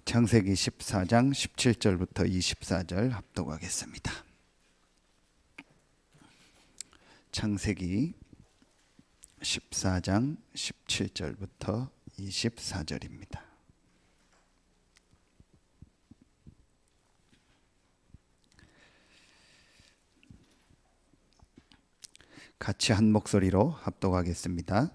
창세기 14장 17절부터 24절 합독하겠습니다. 창세기 14장 17절부터 24절입니다. 같이 한 목소리로 합독하겠습니다.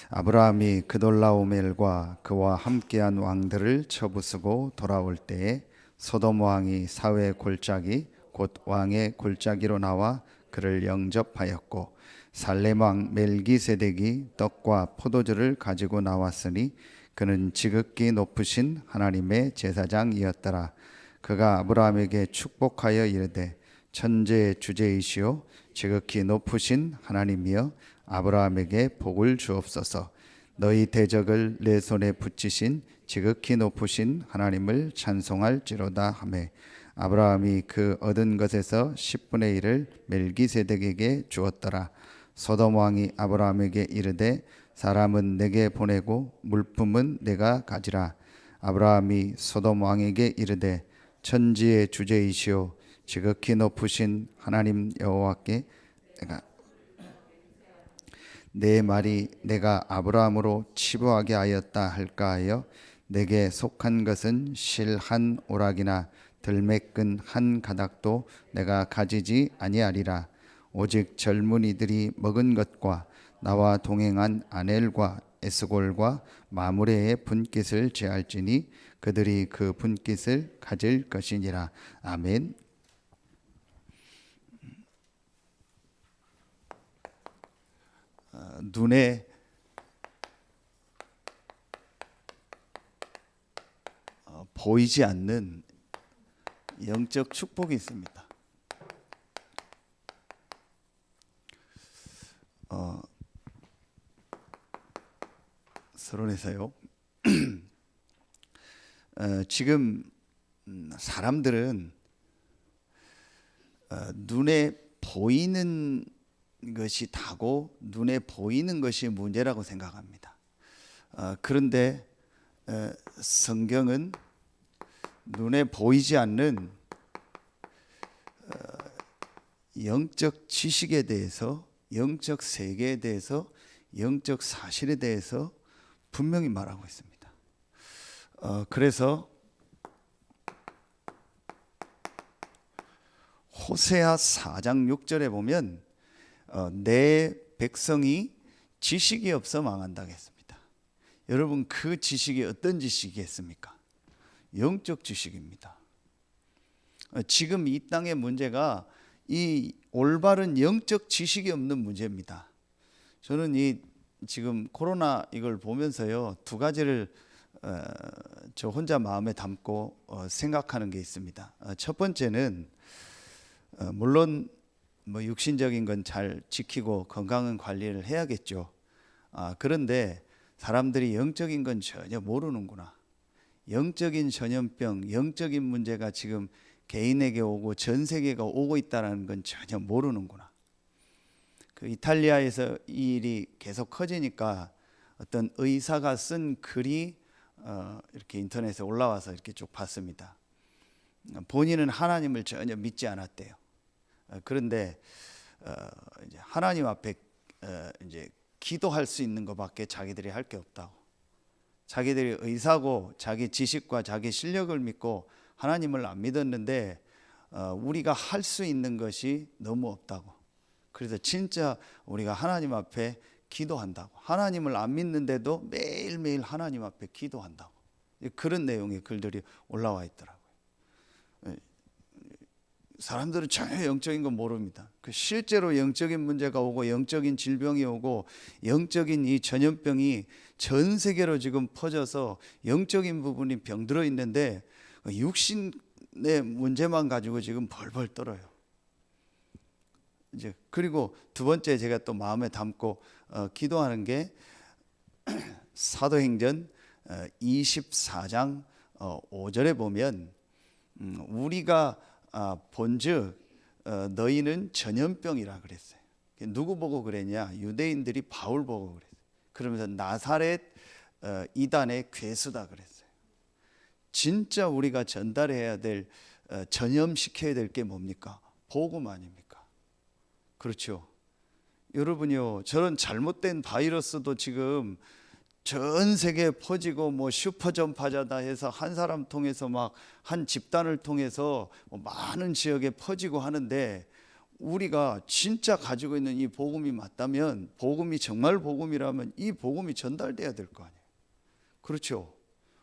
아브라함이 그돌라오멜과 그와 함께한 왕들을 쳐부수고 돌아올 때에 소돔 왕이 사회 골짜기 곧 왕의 골짜기로 나와 그를 영접하였고 살렘 왕 멜기세덱이 떡과 포도주를 가지고 나왔으니 그는 지극히 높으신 하나님의 제사장이었더라. 그가 아브라함에게 축복하여 이르되 천지의 주제이시오 지극히 높으신 하나님이여 아브라함에게 복을 주옵소서. 너희 대적을 내 손에 붙이신 지극히 높으신 하나님을 찬송할지로다 하매 아브라함이 그 얻은 것에서 10분의 1을 멜기세덱에게 주었더라. 소돔 왕이 아브라함에게 이르되 사람은 내게 보내고 물품은 내가 가지라. 아브라함이 소돔 왕에게 이르되 천지의 주제이시오 지극히 높으신 하나님 여호와께 내 말이 내가 아브라함으로 치부하게 하였다 할까 하여 내게 속한 것은 실 한 오락이나 들매끈 한 가닥도 내가 가지지 아니하리라. 오직 젊은이들이 먹은 것과 나와 동행한 아넬과 에스골과 마므레의 분깃을 제할지니 그들이 그 분깃을 가질 것이니라. 아멘. 눈에 보이지 않는 영적 축복이 있습니다. 서론에서요. 지금 사람들은 눈에 보이는 것이 다고 눈에 보이는 것이 문제라고 생각합니다. 그런데 성경은 눈에 보이지 않는 영적 지식에 대해서, 영적 세계에 대해서, 영적 사실에 대해서 분명히 말하고 있습니다. 그래서 호세아 4장 6절에 보면 내 백성이 지식이 없어 망한다고 했습니다. 여러분 그 지식이 어떤 지식이겠습니까? 영적 지식입니다. 지금 이 땅의 문제가 이 올바른 영적 지식이 없는 문제입니다. 저는 이 지금 코로나 이걸 보면서요 두 가지를 저 혼자 마음에 담고 생각하는 게 있습니다. 첫 번째는 물론 뭐 육신적인 건 잘 지키고 건강은 관리를 해야겠죠. 그런데 사람들이 영적인 건 전혀 모르는구나. 영적인 전염병, 영적인 문제가 지금 개인에게 오고 전 세계가 오고 있다는 건 전혀 모르는구나. 그 이탈리아에서 이 일이 계속 커지니까 어떤 의사가 쓴 글이 이렇게 인터넷에 올라와서 이렇게 쭉 봤습니다. 본인은 하나님을 전혀 믿지 않았대요. 그런데 이제 하나님 앞에 이제 기도할 수 있는 것밖에 자기들이 할 게 없다고. 자기들이 의사고 자기 지식과 자기 실력을 믿고 하나님을 안 믿었는데 우리가 할 수 있는 것이 너무 없다고. 그래서 진짜 우리가 하나님 앞에 기도한다고. 하나님을 안 믿는데도 매일매일 하나님 앞에 기도한다고. 그런 내용의 글들이 올라와 있더라고요. 사람들은 전혀 영적인 건 모릅니다. 실제로 영적인 문제가 오고 영적인 질병이 오고 영적인 이 전염병이 전 세계로 지금 퍼져서 영적인 부분이 병들어 있는데 육신의 문제만 가지고 지금 벌벌 떨어요. 이제 그리고 두 번째 제가 또 마음에 담고 기도하는 게 사도행전 24장 5절에 보면 우리가 본즉 너희는 전염병이라 그랬어요. 누구 보고 그랬냐? 유대인들이 바울 보고 그랬어요. 그러면서 나사렛 이단의 괴수다 그랬어요. 진짜 우리가 전달해야 될 전염시켜야 될 게 뭡니까? 복음 아닙니까? 그렇죠. 여러분요, 저런 잘못된 바이러스도 지금 전 세계에 퍼지고 뭐 슈퍼 전파자다 해서 한 사람 통해서 막 한 집단을 통해서 뭐 많은 지역에 퍼지고 하는데, 우리가 진짜 가지고 있는 이 복음이 맞다면, 복음이 정말 복음이라면 이 복음이 전달돼야 될 거 아니에요. 그렇죠.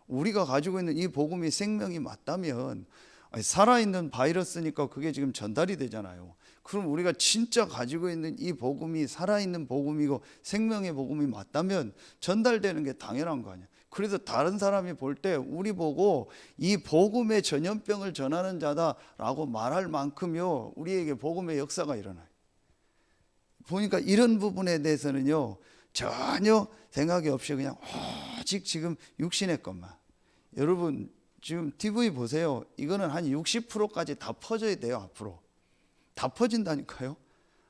우리가 가지고 있는 이 복음이 생명이 맞다면, 살아있는 바이러스니까 그게 지금 전달이 되잖아요. 그럼 우리가 진짜 가지고 있는 이 복음이 살아있는 복음이고 생명의 복음이 맞다면 전달되는 게 당연한 거 아니에요. 그래서 다른 사람이 볼 때 우리 보고 이 복음의 전염병을 전하는 자다라고 말할 만큼요, 우리에게 복음의 역사가 일어나요. 보니까 이런 부분에 대해서는요, 전혀 생각이 없이 그냥 오직 지금 육신의 것만. 여러분 지금 TV 보세요. 이거는 한 60%까지 다 퍼져야 돼요. 앞으로 다 퍼진다니까요.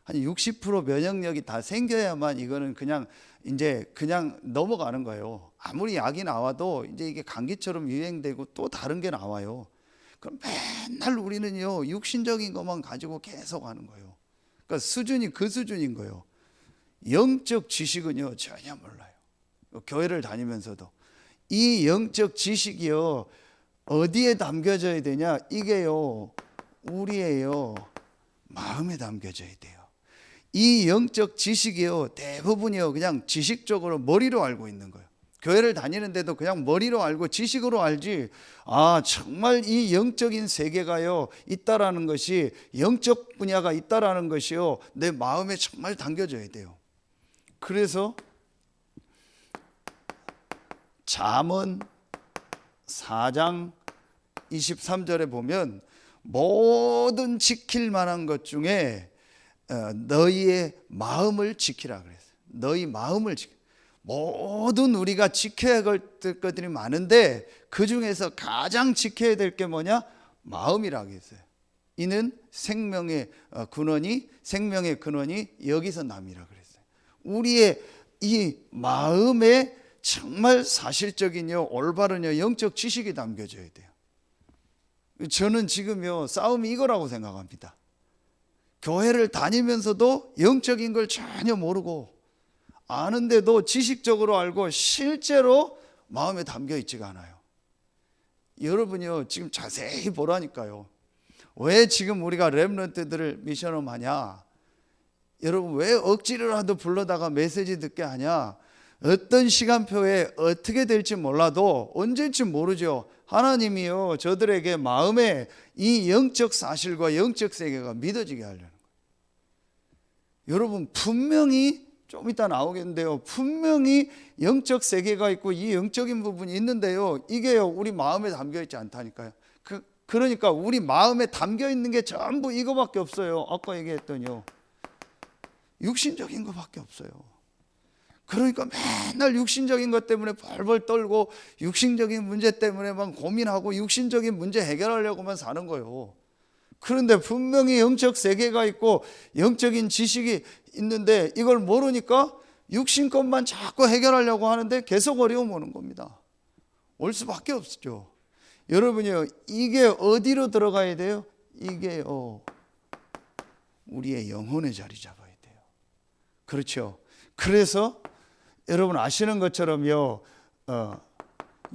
한 60% 면역력이 다 생겨야만 이거는 그냥 이제 그냥 넘어가는 거예요. 아무리 약이 나와도 이제 이게 감기처럼 유행되고 또 다른 게 나와요. 그럼 맨날 우리는요, 육신적인 것만 가지고 계속 하는 거예요. 그러니까 수준이 그 수준인 거예요. 영적 지식은요, 전혀 몰라요. 교회를 다니면서도 이 영적 지식이요, 어디에 담겨져야 되냐? 이게요, 우리의요 마음에 담겨져야 돼요. 이 영적 지식이요, 대부분이요 그냥 지식적으로 머리로 알고 있는 거예요. 교회를 다니는데도 그냥 머리로 알고 지식으로 알지, 정말 이 영적인 세계가요 있다라는 것이, 영적 분야가 있다라는 것이요 내 마음에 정말 담겨져야 돼요. 그래서 잠언 4장 23절에 보면, 모든 지킬 만한 것 중에 너희의 마음을 지키라 그랬어요. 너희 마음을 지키. 모든 우리가 지켜야 할 것들이 많은데 그 중에서 가장 지켜야 될 게 뭐냐? 마음이라고 했어요. 이는 생명의 근원이 여기서 남이라 그랬어요. 우리의 이 마음에 정말 사실적인요, 올바른요 영적 지식이 담겨져야 돼요. 저는 지금요 싸움이 이거라고 생각합니다. 교회를 다니면서도 영적인 걸 전혀 모르고, 아는데도 지식적으로 알고 실제로 마음에 담겨 있지가 않아요. 여러분이요 지금 자세히 보라니까요. 왜 지금 우리가 렘넌트들을 미션홈 하냐? 여러분 왜 억지로라도 불러다가 메시지 듣게 하냐? 어떤 시간표에 어떻게 될지 몰라도, 언제일지 모르죠. 하나님이요 저들에게 마음에 이 영적 사실과 영적 세계가 믿어지게 하려는 거예요. 여러분 분명히 좀 이따 나오겠는데요, 분명히 영적 세계가 있고 이 영적인 부분이 있는데요, 이게요 우리 마음에 담겨 있지 않다니까요. 그러니까 우리 마음에 담겨 있는 게 전부 이거밖에 없어요. 아까 얘기했더니요, 육신적인 것밖에 없어요. 그러니까 맨날 육신적인 것 때문에 벌벌 떨고, 육신적인 문제 때문에 막 고민하고, 육신적인 문제 해결하려고만 사는 거예요. 그런데 분명히 영적 세계가 있고 영적인 지식이 있는데 이걸 모르니까 육신 것만 자꾸 해결하려고 하는데 계속 어려움 오는 겁니다. 올 수밖에 없죠. 여러분이요, 이게 어디로 들어가야 돼요? 이게요 우리의 영혼에 자리 잡아야 돼요. 그렇죠. 그래서 여러분 아시는 것처럼요,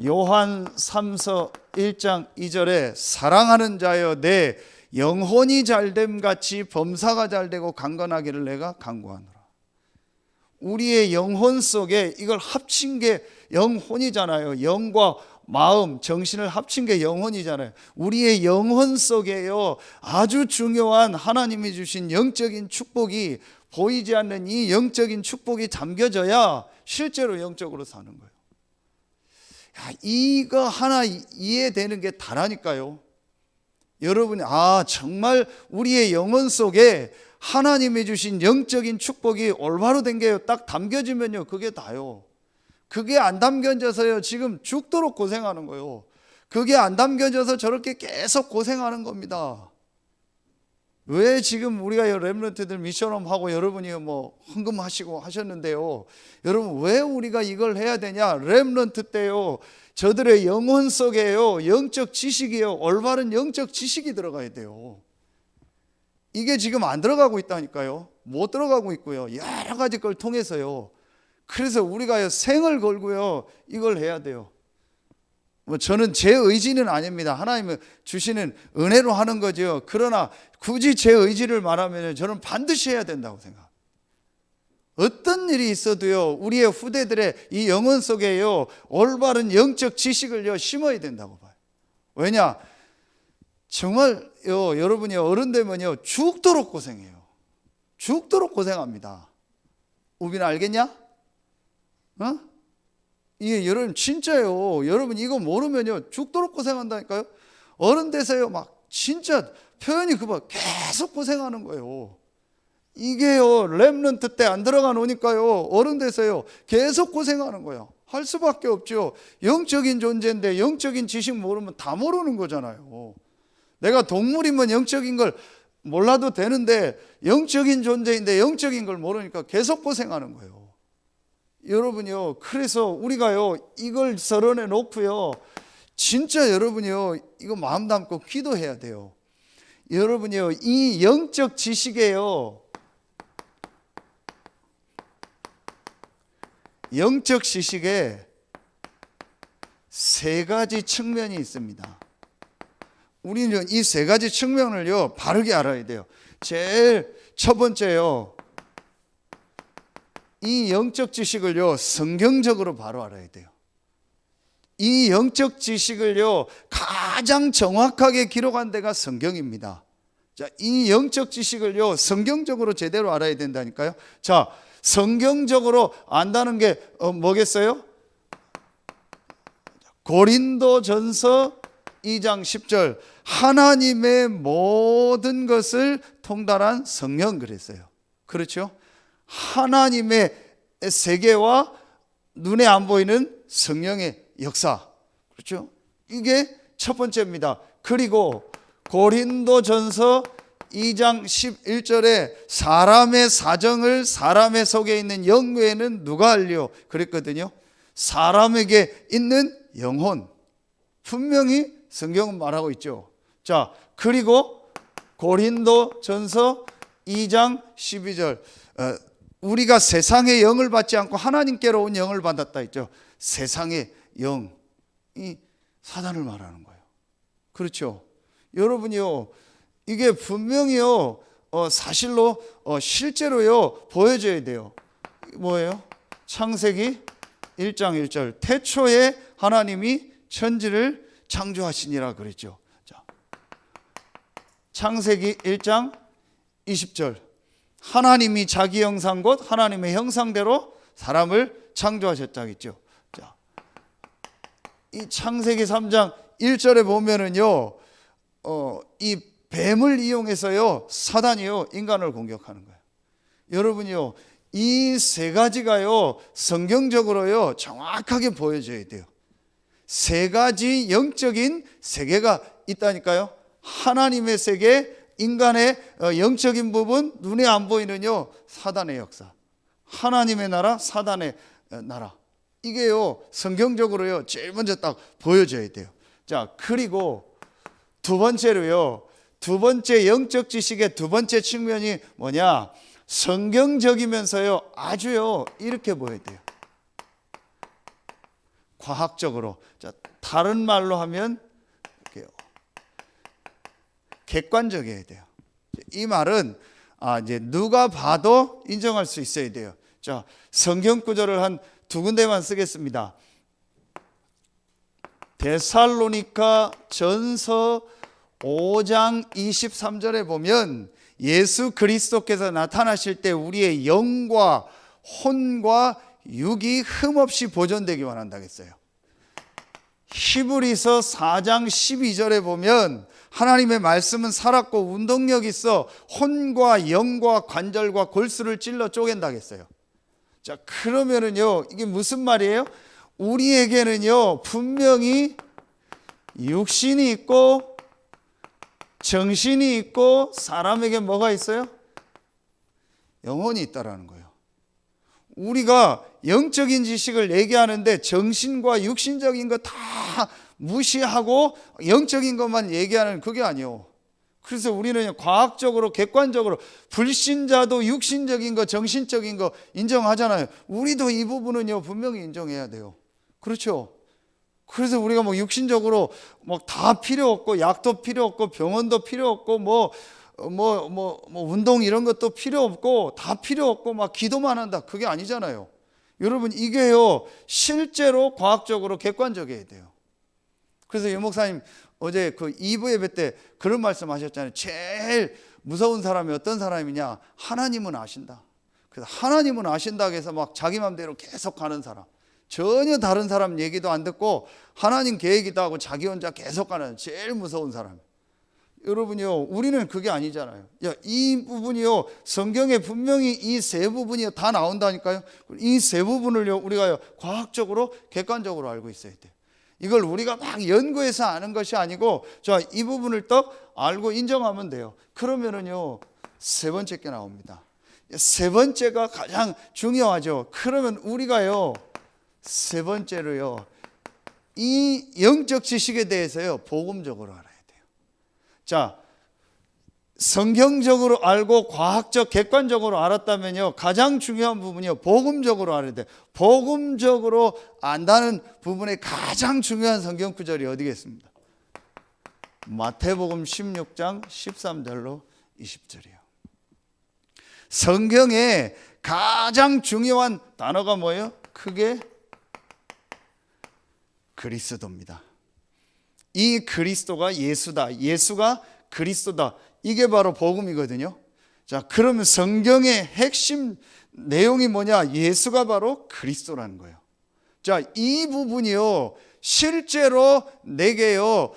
요한 3서 1장 2절에 사랑하는 자여 내 영혼이 잘됨 같이 범사가 잘되고 강건하기를 내가 간구하노라. 우리의 영혼 속에 이걸 합친 게 영혼이잖아요. 영과 마음, 정신을 합친 게 영혼이잖아요. 우리의 영혼 속에요 아주 중요한 하나님이 주신 영적인 축복이, 보이지 않는 이 영적인 축복이 담겨져야 실제로 영적으로 사는 거예요. 이거 하나 이해되는 게 다라니까요. 여러분이 정말 우리의 영혼 속에 하나님이 주신 영적인 축복이 올바로 된 게 딱 담겨지면요, 그게 다요. 그게 안 담겨져서요 지금 죽도록 고생하는 거예요. 그게 안 담겨져서 저렇게 계속 고생하는 겁니다. 왜 지금 우리가 렘넌트들 미션홈 하고 여러분이 뭐 헌금하시고 하셨는데요, 여러분 왜 우리가 이걸 해야 되냐? 렘넌트 때요, 저들의 영혼 속에요, 영적 지식이요, 올바른 영적 지식이 들어가야 돼요. 이게 지금 안 들어가고 있다니까요. 못 들어가고 있고요, 여러 가지 걸 통해서요. 그래서 우리가 생을 걸고요 이걸 해야 돼요. 뭐 저는 제 의지는 아닙니다. 하나님은 주시는 은혜로 하는 거죠. 그러나 굳이 제 의지를 말하면 저는 반드시 해야 된다고 생각합니다. 어떤 일이 있어도요, 우리의 후대들의 이 영혼 속에요, 올바른 영적 지식을요 심어야 된다고 봐요. 왜냐? 정말요, 여러분이 어른 되면요 죽도록 고생해요. 죽도록 고생합니다. 우빈아 알겠냐? 이게 여러분 진짜요. 여러분 이거 모르면요 죽도록 고생한다니까요. 어른 돼서요 막 진짜 표현이 그거 계속 고생하는 거예요. 이게요 렘넌트 때 안 들어가 놓으니까요 어른 돼서요 계속 고생하는 거예요. 할 수밖에 없죠. 영적인 존재인데 영적인 지식 모르면 다 모르는 거잖아요. 내가 동물이면 영적인 걸 몰라도 되는데 영적인 존재인데 영적인 걸 모르니까 계속 고생하는 거예요. 여러분요, 그래서 우리가요 이걸 서론해 놓고요, 진짜 여러분이요 이거 마음 담고 기도해야 돼요. 여러분이요 이 영적 지식에요, 영적 지식에 세 가지 측면이 있습니다. 우리는 이 세 가지 측면을요 바르게 알아야 돼요. 제일 첫 번째요, 이 영적 지식을요 성경적으로 바로 알아야 돼요. 이 영적 지식을요 가장 정확하게 기록한 데가 성경입니다. 자, 이 영적 지식을요 성경적으로 제대로 알아야 된다니까요. 자, 성경적으로 안다는 게 뭐겠어요? 고린도전서 2장 10절, 하나님의 모든 것을 통달한 성령 그랬어요. 그렇죠? 하나님의 세계와 눈에 안 보이는 성령의 역사, 그렇죠? 이게 첫 번째입니다. 그리고 고린도전서 2장 11절에 사람의 사정을 사람의 속에 있는 영 외에는 누가 알려 그랬거든요. 사람에게 있는 영혼, 분명히 성경은 말하고 있죠. 자, 그리고 고린도전서 2장 12절, 우리가 세상의 영을 받지 않고 하나님께로 온 영을 받았다 했죠. 세상의 영, 이 사단을 말하는 거예요. 그렇죠? 여러분이요, 이게 분명히요 사실로 실제로요 보여져야 돼요. 뭐예요? 창세기 1장 1절, 태초에 하나님이 천지를 창조하시니라 그랬죠. 자, 창세기 1장 20절, 하나님이 자기 형상 곧 하나님의 형상대로 사람을 창조하셨다고 했죠. 자, 이 창세기 3장 1절에 보면은요, 이 뱀을 이용해서요 사단이요 인간을 공격하는 거예요. 여러분이요 이 세 가지가요 성경적으로요 정확하게 보여져야 돼요. 세 가지 영적인 세계가 있다니까요. 하나님의 세계, 인간의 영적인 부분, 눈에 안 보이는요 사단의 역사, 하나님의 나라, 사단의 나라, 이게요 성경적으로요 제일 먼저 딱 보여져야 돼요. 자, 그리고 두 번째로요, 두 번째 영적 지식의 두 번째 측면이 뭐냐? 성경적이면서요 아주요 이렇게 보여야 돼요. 과학적으로. 자, 다른 말로 하면 이렇게요, 객관적이어야 돼요. 이 말은 이제 누가 봐도 인정할 수 있어야 돼요. 자, 성경 구절을 한 두 군데만 쓰겠습니다. 데살로니가 전서 5장 23절에 보면 예수 그리스도께서 나타나실 때 우리의 영과 혼과 육이 흠없이 보존되기 원한다고 했어요. 히브리서 4장 12절에 보면 하나님의 말씀은 살았고 운동력 있어 혼과 영과 관절과 골수를 찔러 쪼갠다고 했어요. 자, 그러면은요 이게 무슨 말이에요? 우리에게는요 분명히 육신이 있고 정신이 있고 사람에게 뭐가 있어요? 영혼이 있다라는 거예요. 우리가 영적인 지식을 얘기하는데 정신과 육신적인 거 다 무시하고 영적인 것만 얘기하는 그게 아니에요. 그래서 우리는 과학적으로 객관적으로 불신자도 육신적인 거 정신적인 거 인정하잖아요. 우리도 이 부분은요 분명히 인정해야 돼요. 그렇죠? 그래서 우리가 뭐 육신적으로 뭐 다 필요 없고 약도 필요 없고 병원도 필요 없고 뭐 운동 이런 것도 필요 없고 다 필요 없고 막 기도만 한다 그게 아니잖아요. 여러분 이게요 실제로 과학적으로 객관적이어야 돼요. 그래서 유 목사님 어제 그 2부 예배 때 그런 말씀 하셨잖아요. 제일 무서운 사람이 어떤 사람이냐? 하나님은 아신다. 그래서 하나님은 아신다 해서 막 자기 맘대로 계속 가는 사람, 전혀 다른 사람 얘기도 안 듣고 하나님 계획이다 하고 자기 혼자 계속 가는 제일 무서운 사람. 여러분요 우리는 그게 아니잖아요. 이 부분이요 성경에 분명히 이 세 부분이 다 나온다니까요. 이 세 부분을요 우리가 과학적으로 객관적으로 알고 있어야 돼요. 이걸 우리가 막 연구해서 아는 것이 아니고 자, 이 부분을 딱 알고 인정하면 돼요. 그러면은요 세 번째 게 나옵니다. 세 번째가 가장 중요하죠. 그러면 우리가요 세 번째로요 이 영적 지식에 대해서요 복음적으로 알아야 돼요. 자, 성경적으로 알고 과학적 객관적으로 알았다면요 가장 중요한 부분이요 복음적으로 알아야 돼요. 복음적으로 안다는 부분의 가장 중요한 성경 구절이 어디겠습니까? 마태복음 16장 13절로 20절이에요. 성경에 가장 중요한 단어가 뭐예요? 크게 그리스도입니다. 이 그리스도가 예수다. 예수가 그리스도다. 이게 바로 복음이거든요. 자, 그러면 성경의 핵심 내용이 뭐냐? 예수가 바로 그리스도라는 거예요. 자, 이 부분이요 실제로 내게요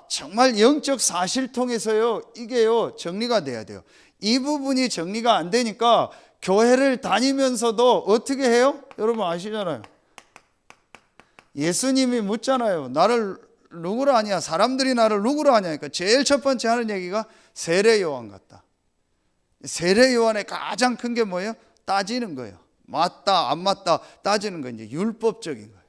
정말 영적 사실 통해서요 이게요 정리가 돼야 돼요. 이 부분이 정리가 안 되니까 교회를 다니면서도 어떻게 해요? 여러분 아시잖아요. 예수님이 묻잖아요. 나를 누구로 아냐? 사람들이 나를 누구로 아냐니까 제일 첫 번째 하는 얘기가 세례 요한 같다. 세례 요한의 가장 큰 게 뭐예요? 따지는 거예요. 맞다 안 맞다 따지는 거 이제 율법적인 거예요.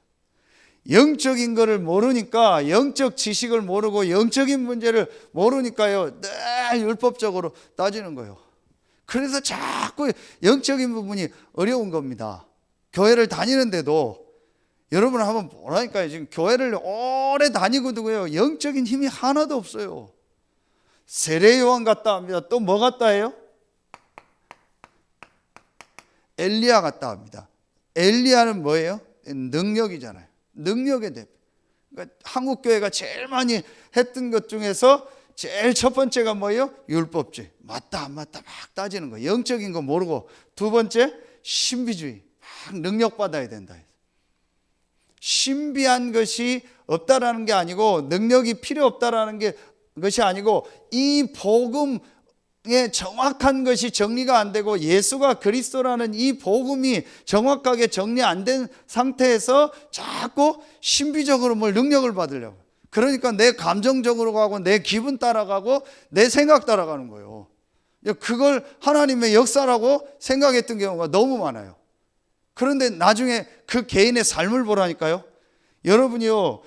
영적인 거를 모르니까 영적 지식을 모르고 영적인 문제를 모르니까요 늘 율법적으로 따지는 거예요. 그래서 자꾸 영적인 부분이 어려운 겁니다. 교회를 다니는데도 여러분 한번 보라니까요. 지금 교회를 오래 다니고도요 영적인 힘이 하나도 없어요. 세례 요한 같다 합니다. 또 뭐 같다 해요? 엘리야 같다 합니다. 엘리야는 뭐예요? 능력이잖아요. 능력의 대표. 그러니까 한국 교회가 제일 많이 했던 것 중에서 제일 첫 번째가 뭐예요? 율법주의. 맞다 안 맞다 막 따지는 거예요. 영적인 거 모르고. 두 번째 신비주의. 막 능력 받아야 된다. 신비한 것이 없다라는 게 아니고 능력이 필요 없다라는 것이 아니고 이 복음의 정확한 것이 정리가 안 되고 예수가 그리스도라는 이 복음이 정확하게 정리 안 된 상태에서 자꾸 신비적으로 뭘 능력을 받으려고. 그러니까 내 감정적으로 가고 내 기분 따라가고 내 생각 따라가는 거예요. 그걸 하나님의 역사라고 생각했던 경우가 너무 많아요. 그런데 나중에 그 개인의 삶을 보라니까요. 여러분이요,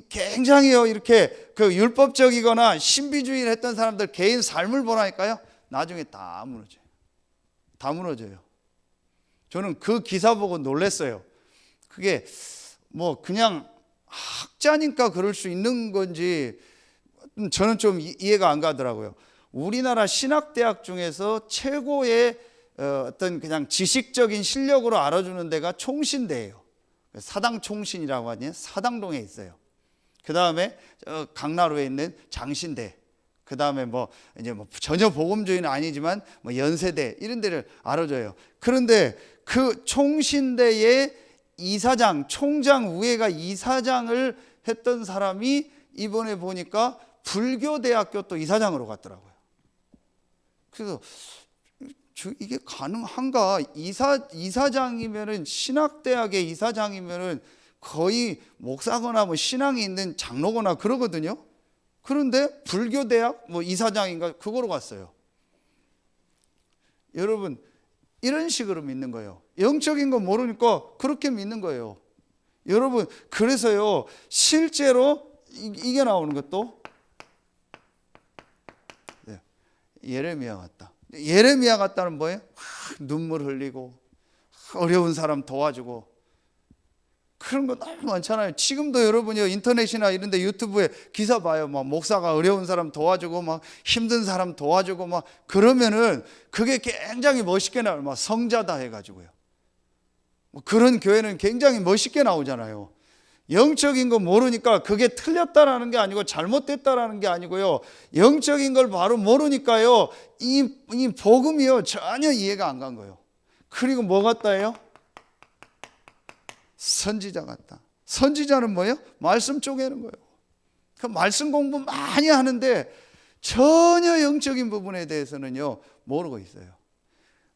굉장히요 이렇게 그 율법적이거나 신비주의를 했던 사람들 개인 삶을 보라니까요. 나중에 다 무너져요. 다 무너져요. 저는 그 기사 보고 놀랐어요. 그게 뭐 그냥 학자니까 그럴 수 있는 건지 저는 좀 이해가 안 가더라고요. 우리나라 신학대학 중에서 최고의 어떤 그냥 지식적인 실력으로 알아주는 데가 총신대예요. 사당총신이라고 하니 사당동에 있어요. 그 다음에 강나루에 있는 장신대. 그 다음에 이제 전혀 복음주의는 아니지만 연세대 이런 데를 알아줘요. 그런데 그 총신대의 이사장, 총장 위에가 이사장을 했던 사람이 이번에 보니까 불교대학교 또 이사장으로 갔더라고요. 그래서 이게 가능한가? 이사장이면은 신학대학의 이사장이면은 거의 목사거나 신앙이 있는 장로거나 그러거든요. 그런데 불교대학 뭐 이사장인가 그거로 갔어요. 여러분 이런 식으로 믿는 거예요. 영적인 거 모르니까 그렇게 믿는 거예요. 여러분 그래서요 실제로 이게 나오는 것도 예레미야 같다. 예레미야 같다는 뭐예요? 눈물 흘리고 어려운 사람 도와주고 그런 거 너무 많잖아요. 지금도 여러분이 인터넷이나 이런 데 유튜브에 기사 봐요. 막 목사가 어려운 사람 도와주고 막 힘든 사람 도와주고 막 그러면은 그게 굉장히 멋있게 나와요. 막 성자다 해가지고요. 그런 교회는 굉장히 멋있게 나오잖아요. 영적인 거 모르니까 그게 틀렸다라는 게 아니고 잘못됐다라는 게 아니고요. 영적인 걸 바로 모르니까요. 이 복음이요 전혀 이해가 안 간 거예요. 그리고 뭐 같다 해요? 선지자 같다. 선지자는 뭐예요? 말씀 쪼개는 거예요. 그 말씀 공부 많이 하는데 전혀 영적인 부분에 대해서는요 모르고 있어요.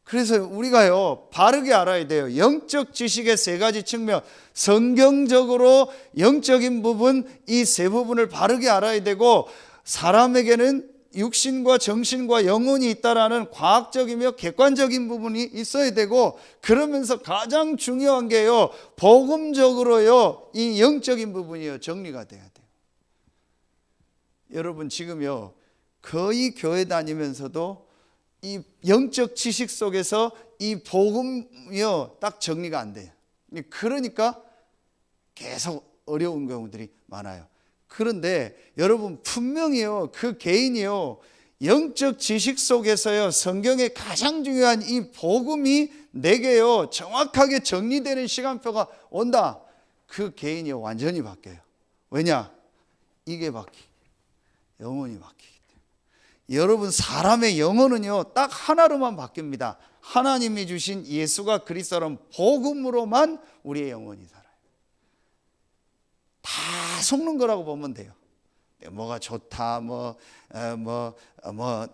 그래서 우리가요 바르게 알아야 돼요. 영적 지식의 세 가지 측면, 성경적으로 영적인 부분, 이 세 부분을 바르게 알아야 되고, 사람에게는 육신과 정신과 영혼이 있다라는 과학적이며 객관적인 부분이 있어야 되고, 그러면서 가장 중요한 게요 복음적으로요 이 영적인 부분이요 정리가 돼야 돼요. 여러분 지금요 거의 교회 다니면서도 이 영적 지식 속에서 이 복음이요 딱 정리가 안 돼요. 그러니까 계속 어려운 경우들이 많아요. 그런데 여러분 분명히요 그 개인이요 영적 지식 속에서요 성경의 가장 중요한 이 복음이 내게요 정확하게 정리되는 시간표가 온다. 그 개인이요 완전히 바뀌어요. 왜냐? 이게 바뀌기, 영혼이 바뀌기 때문에. 여러분 사람의 영혼은요 딱 하나로만 바뀝니다. 하나님이 주신 예수가 그리스도라는 복음으로만 우리의 영혼이 살아요. 다 속는 거라고 보면 돼요. 뭐가 좋다,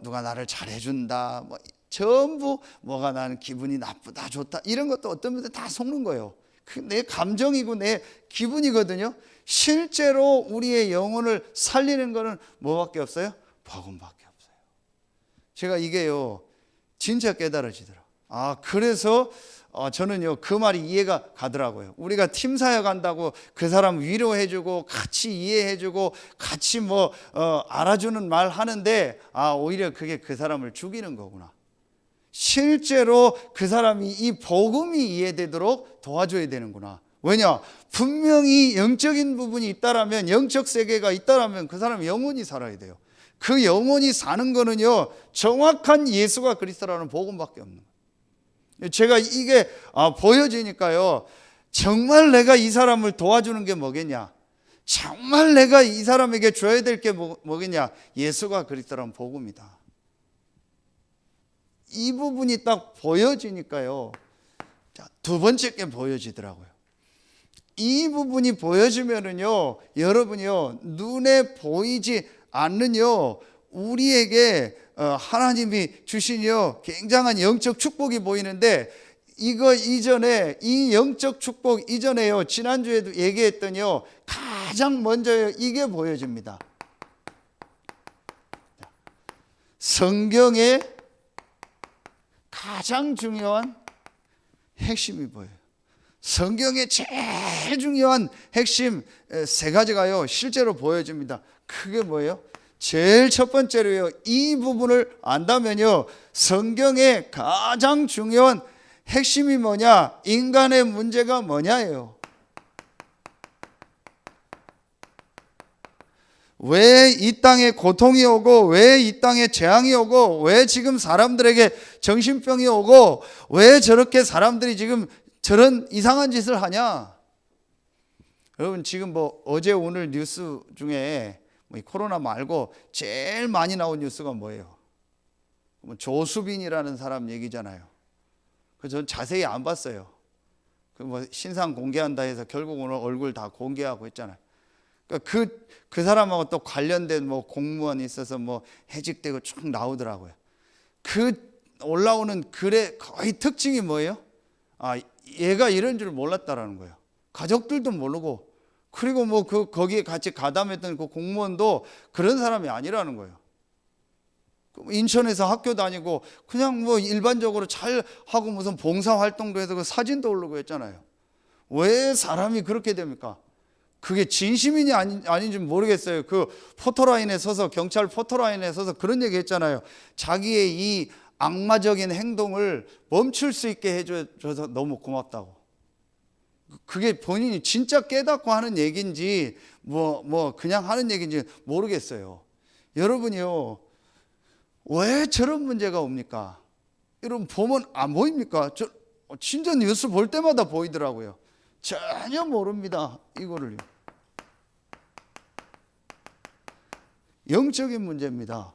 누가 나를 잘해준다, 전부 뭐가 나는 기분이 나쁘다, 좋다 이런 것도 어떤 분들 다 속는 거예요. 내 감정이고 내 기분이거든요. 실제로 우리의 영혼을 살리는 거는 뭐밖에 없어요? 복음밖에 없어요. 제가 이게요 진짜 깨달아지더라고요. 그래서 저는요 그 말이 이해가 가더라고요. 우리가 팀 사역 한다고 그 사람 위로해주고 같이 이해해주고 같이 알아주는 말 하는데 오히려 그게 그 사람을 죽이는 거구나. 실제로 그 사람이 이 복음이 이해되도록 도와줘야 되는구나. 왜냐? 분명히 영적인 부분이 있다라면, 영적 세계가 있다라면 그 사람이 영혼이 살아야 돼요. 그 영혼이 사는 거는요 정확한 예수가 그리스도라는 복음밖에 없는 거예요. 제가 이게 보여지니까요 정말 내가 이 사람을 도와주는 게 뭐겠냐, 정말 내가 이 사람에게 줘야 될 게 뭐겠냐, 예수가 그리스도라는 복음이다. 이 부분이 딱 보여지니까요 두 번째 게 보여지더라고요. 이 부분이 보여지면은요 여러분이요 눈에 보이지 않는요 우리에게 하나님이 주신요 굉장한 영적 축복이 보이는데, 이거 이전에 이 영적 축복 이전에요 지난주에도 얘기했더니요 가장 먼저요 이게 보여집니다. 성경에 가장 중요한 핵심이 보여요. 성경의 제일 중요한 핵심 세 가지가요 실제로 보여집니다. 그게 뭐예요? 제일 첫 번째로요 이 부분을 안다면요 성경의 가장 중요한 핵심이 뭐냐, 인간의 문제가 뭐냐예요. 왜 이 땅에 고통이 오고, 왜 이 땅에 재앙이 오고, 왜 지금 사람들에게 정신병이 오고, 왜 저렇게 사람들이 지금 저런 이상한 짓을 하냐. 여러분 지금 어제 오늘 뉴스 중에 이 코로나 말고 제일 많이 나온 뉴스가 뭐예요? 조수빈이라는 사람 얘기잖아요. 그래서 저는 자세히 안 봤어요. 신상 공개한다 해서 결국 오늘 얼굴 다 공개하고 했잖아요. 그러니까 그 사람하고 또 관련된 공무원이 있어서 해직되고 쭉 나오더라고요. 그 올라오는 글의 거의 특징이 뭐예요? 얘가 이런 줄 몰랐다라는 거예요. 가족들도 모르고 그리고 뭐 거기에 같이 가담했던 그 공무원도 그런 사람이 아니라는 거예요. 인천에서 학교 다니고 그냥 뭐 일반적으로 잘 하고 무슨 봉사 활동도 해서 그 사진도 올리고 했잖아요. 왜 사람이 그렇게 됩니까? 그게 진심이니 아닌지 모르겠어요. 그 포토라인에 서서, 경찰 포토라인에 서서 그런 얘기 했잖아요. 자기의 이 악마적인 행동을 멈출 수 있게 해줘서 너무 고맙다고. 그게 본인이 진짜 깨닫고 하는 얘기인지 뭐 그냥 하는 얘기인지 모르겠어요. 여러분이요, 왜 저런 문제가 옵니까? 여러분 보면 안 보입니까? 진짜 뉴스 볼 때마다 보이더라고요. 전혀 모릅니다. 이거를요. 영적인 문제입니다.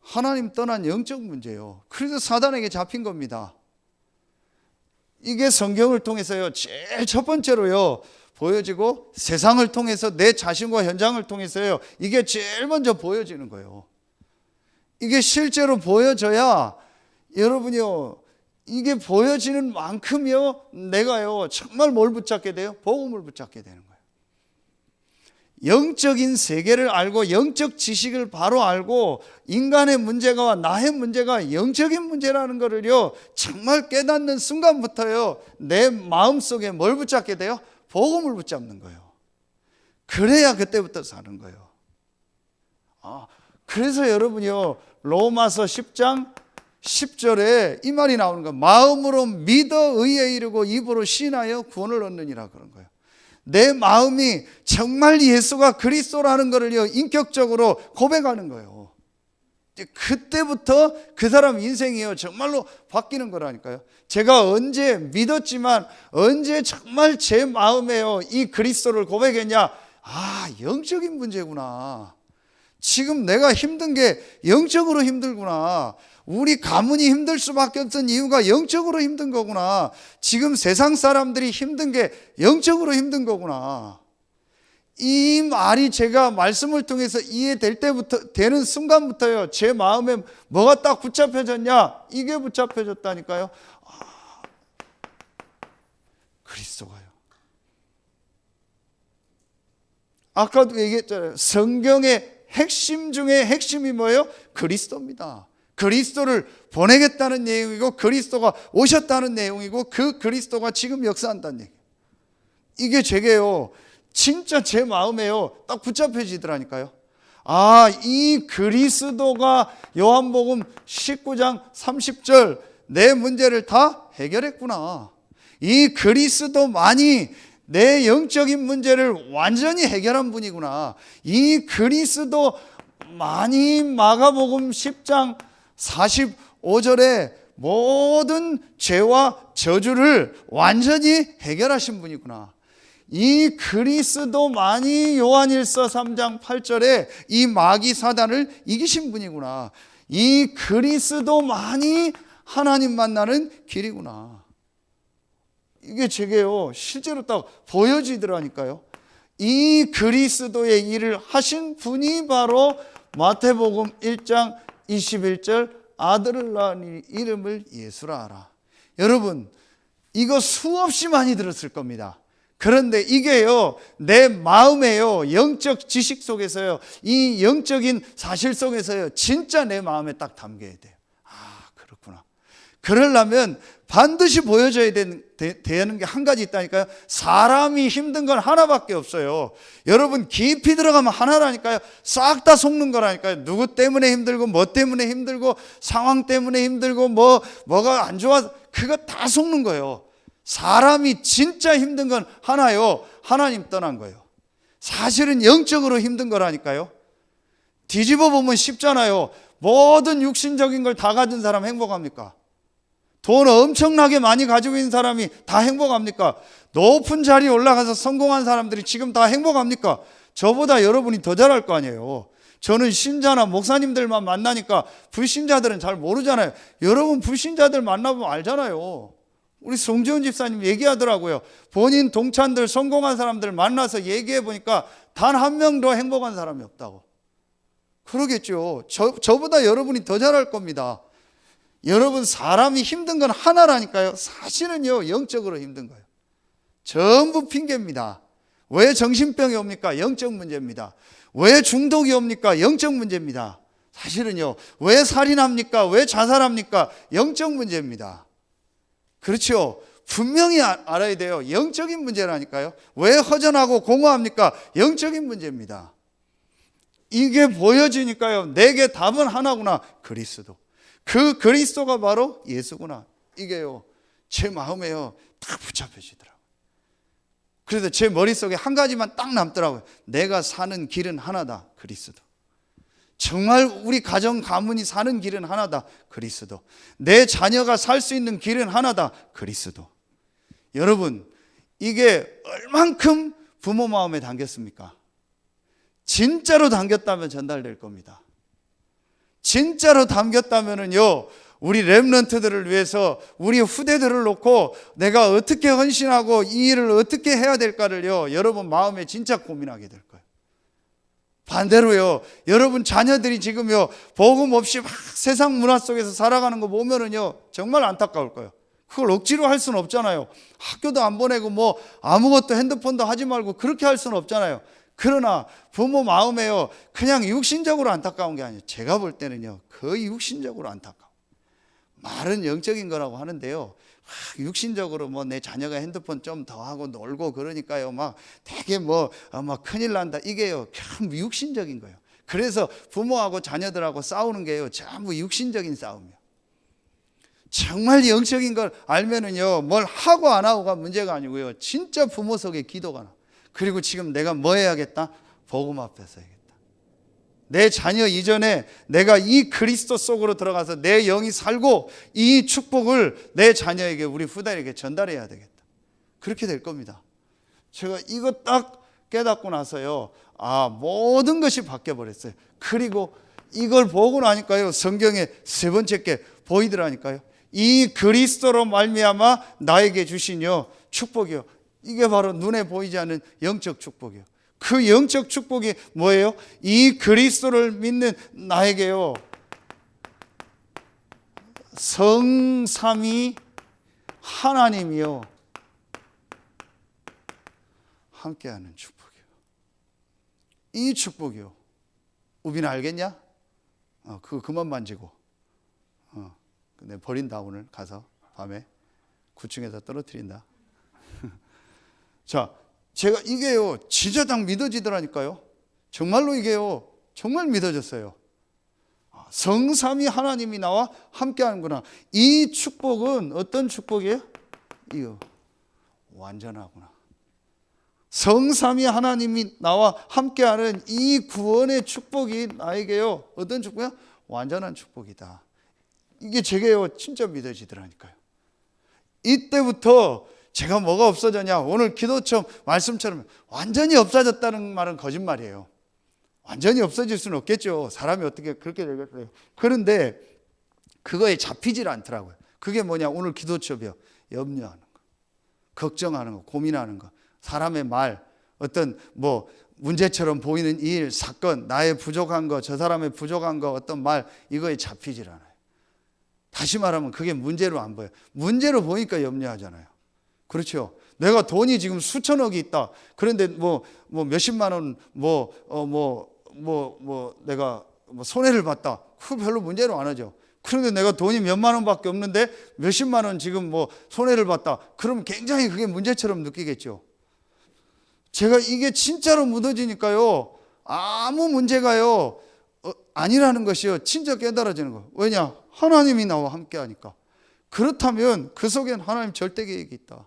하나님 떠난 영적 문제예요. 그래서 사단에게 잡힌 겁니다. 이게 성경을 통해서요, 제일 첫 번째로요 보여지고, 세상을 통해서 내 자신과 현장을 통해서요, 이게 제일 먼저 보여지는 거예요. 이게 실제로 보여져야 여러분이요, 이게 보여지는 만큼요, 내가요 정말 뭘 붙잡게 돼요? 복음을 붙잡게 되는 거예요. 영적인 세계를 알고 영적 지식을 바로 알고 인간의 문제가 나의 문제가 영적인 문제라는 것을요 정말 깨닫는 순간부터요 내 마음속에 뭘 붙잡게 돼요? 복음을 붙잡는 거예요. 그래야 그때부터 사는 거예요. 그래서 여러분이요 로마서 10장 10절에 이 말이 나오는 거예요. 마음으로 믿어 의에 이르고 입으로 신하여 구원을 얻느니라 그런 거예요. 내 마음이 정말 예수가 그리스도라는 것을요 인격적으로 고백하는 거예요. 그때부터 그 사람 인생이요 정말로 바뀌는 거라니까요. 제가 언제 믿었지만 언제 정말 제 마음에요 이 그리스도를 고백했냐? 영적인 문제구나. 지금 내가 힘든 게 영적으로 힘들구나. 우리 가문이 힘들 수밖에 없던 이유가 영적으로 힘든 거구나. 지금 세상 사람들이 힘든 게 영적으로 힘든 거구나. 이 말이 제가 말씀을 통해서 이해될 때부터, 되는 순간부터요 제 마음에 뭐가 딱 붙잡혀졌냐? 이게 붙잡혀졌다니까요. 그리스도가요. 아까도 얘기했잖아요. 성경의 핵심 중에 핵심이 뭐예요? 그리스도입니다. 그리스도를 보내겠다는 내용이고 그리스도가 오셨다는 내용이고 그 그리스도가 지금 역사한다는 얘기예요. 이게 제게요 진짜 제 마음에요 딱 붙잡혀지더라니까요. 이 그리스도가 요한복음 19장 30절 내 문제를 다 해결했구나. 이 그리스도만이 내 영적인 문제를 완전히 해결한 분이구나. 이 그리스도만이 마가복음 10장 45절에 모든 죄와 저주를 완전히 해결하신 분이구나. 이 그리스도만이 요한일서 3장 8절에 이 마귀 사단을 이기신 분이구나. 이 그리스도만이 하나님 만나는 길이구나. 이게 제게요 실제로 딱 보여지더라니까요. 이 그리스도의 일을 하신 분이 바로 마태복음 1장 21절 아들을 낳은 이름을 예수라 하라. 여러분 이거 수없이 많이 들었을 겁니다. 그런데 이게요 내 마음에요 영적 지식 속에서요 이 영적인 사실 속에서요 진짜 내 마음에 딱 담겨야 돼요. 그렇구나. 그러려면 반드시 보여줘야 되는 게 한 가지 있다니까요. 사람이 힘든 건 하나밖에 없어요. 여러분 깊이 들어가면 하나라니까요. 싹 다 속는 거라니까요. 누구 때문에 힘들고 뭐 때문에 힘들고 상황 때문에 힘들고 뭐가 안 좋아 그거 다 속는 거예요. 사람이 진짜 힘든 건 하나요. 하나님 떠난 거예요. 사실은 영적으로 힘든 거라니까요. 뒤집어 보면 쉽잖아요. 모든 육신적인 걸 다 가진 사람 행복합니까? 돈 엄청나게 많이 가지고 있는 사람이 다 행복합니까? 높은 자리에 올라가서 성공한 사람들이 지금 다 행복합니까? 저보다 여러분이 더 잘할 거 아니에요. 저는 신자나 목사님들만 만나니까 불신자들은 잘 모르잖아요. 여러분 불신자들 만나보면 알잖아요. 우리 송지훈 집사님 얘기하더라고요. 본인 동찬들 성공한 사람들 만나서 얘기해 보니까 단 한 명도 행복한 사람이 없다고. 그러겠죠. 저보다 여러분이 더 잘할 겁니다. 여러분 사람이 힘든 건 하나라니까요. 사실은요 영적으로 힘든 거예요. 전부 핑계입니다. 왜 정신병이 옵니까? 영적 문제입니다. 왜 중독이 옵니까? 영적 문제입니다. 사실은요, 왜 살인합니까? 왜 자살합니까? 영적 문제입니다. 그렇죠? 분명히 알아야 돼요. 영적인 문제라니까요. 왜 허전하고 공허합니까? 영적인 문제입니다. 이게 보여지니까요, 내게 답은 하나구나. 그리스도. 그 그리스도가 바로 예수구나. 이게요, 제 마음에요, 딱 붙잡혀지더라고요. 그래서 제 머릿속에 한 가지만 딱 남더라고요. 내가 사는 길은 하나다. 그리스도. 정말 우리 가정 가문이 사는 길은 하나다. 그리스도. 내 자녀가 살 수 있는 길은 하나다. 그리스도. 여러분, 이게 얼만큼 부모 마음에 담겼습니까? 진짜로 담겼다면 전달될 겁니다. 진짜로 담겼다면은요, 우리 렘넌트들을 위해서 우리 후대들을 놓고 내가 어떻게 헌신하고 이 일을 어떻게 해야 될까를요, 여러분 마음에 진짜 고민하게 될 거예요. 반대로요, 여러분 자녀들이 지금요, 복음 없이 막 세상 문화 속에서 살아가는 거 보면은요, 정말 안타까울 거예요. 그걸 억지로 할 수는 없잖아요. 학교도 안 보내고 뭐 아무것도 핸드폰도 하지 말고 그렇게 할 수는 없잖아요. 그러나 부모 마음에요, 그냥 육신적으로 안타까운 게 아니에요. 제가 볼 때는요, 거의 육신적으로 안타까워. 말은 영적인 거라고 하는데요, 육신적으로 뭐 내 자녀가 핸드폰 좀 더 하고 놀고 그러니까요, 막 되게 막 큰일 난다. 이게요, 전부 육신적인 거예요. 그래서 부모하고 자녀들하고 싸우는 게요, 전부 육신적인 싸움이에요. 정말 영적인 걸 알면은요, 뭘 하고 안 하고가 문제가 아니고요, 진짜 부모 속에 기도가 나. 그리고 지금 내가 뭐 해야겠다? 복음 앞에서 해야겠다. 내 자녀 이전에 내가 이 그리스도 속으로 들어가서 내 영이 살고 이 축복을 내 자녀에게, 우리 후대에게 전달해야 되겠다. 그렇게 될 겁니다. 제가 이거 딱 깨닫고 나서요, 모든 것이 바뀌어 버렸어요. 그리고 이걸 보고 나니까요, 성경에 세 번째 게 보이더라니까요. 이 그리스도로 말미암아 나에게 주시뇨 축복이요. 이게 바로 눈에 보이지 않는 영적 축복이요. 그 영적 축복이 뭐예요? 이 그리스도를 믿는 나에게요, 성삼위 하나님이요, 함께하는 축복이요. 이 축복이요. 우빈아 알겠냐? 그거 그만 만지고. 내 버린다. 오늘 가서 밤에 9층에서 떨어뜨린다. 자, 제가 이게요, 진짜 딱 믿어지더라니까요. 정말로 이게요, 정말 믿어졌어요. 성삼위 하나님이 나와 함께하는구나. 이 축복은 어떤 축복이에요? 이거 완전하구나. 성삼위 하나님이 나와 함께하는 이 구원의 축복이 나에게요, 어떤 축복이야? 완전한 축복이다. 이게 제게요, 진짜 믿어지더라니까요. 이때부터 제가 뭐가 없어졌냐? 오늘 기도처럼 말씀처럼 완전히 없어졌다는 말은 거짓말이에요. 완전히 없어질 수는 없겠죠. 사람이 어떻게 그렇게 되겠어요. 그런데 그거에 잡히질 않더라고요. 그게 뭐냐? 오늘 기도처럼요, 염려하는 거, 걱정하는 거, 고민하는 거, 사람의 말, 어떤 뭐 문제처럼 보이는 일, 사건, 나의 부족한 거, 저 사람의 부족한 거, 어떤 말, 이거에 잡히질 않아요. 다시 말하면 그게 문제로 안 보여요. 문제로 보니까 염려하잖아요. 그렇죠. 내가 돈이 지금 수천억이 있다. 그런데 뭐 몇십만 원 내가 손해를 봤다. 그거 별로 문제로 안 하죠. 그런데 내가 돈이 몇만 원밖에 없는데 몇십만 원 지금 손해를 봤다. 그러면 굉장히 그게 문제처럼 느끼겠죠. 제가 이게 진짜로 묻어지니까요, 아무 문제가요 아니라는 것이요, 진짜 깨달아지는 거예요. 왜냐? 하나님이 나와 함께 하니까. 그렇다면 그 속엔 하나님 절대 계획이 있다.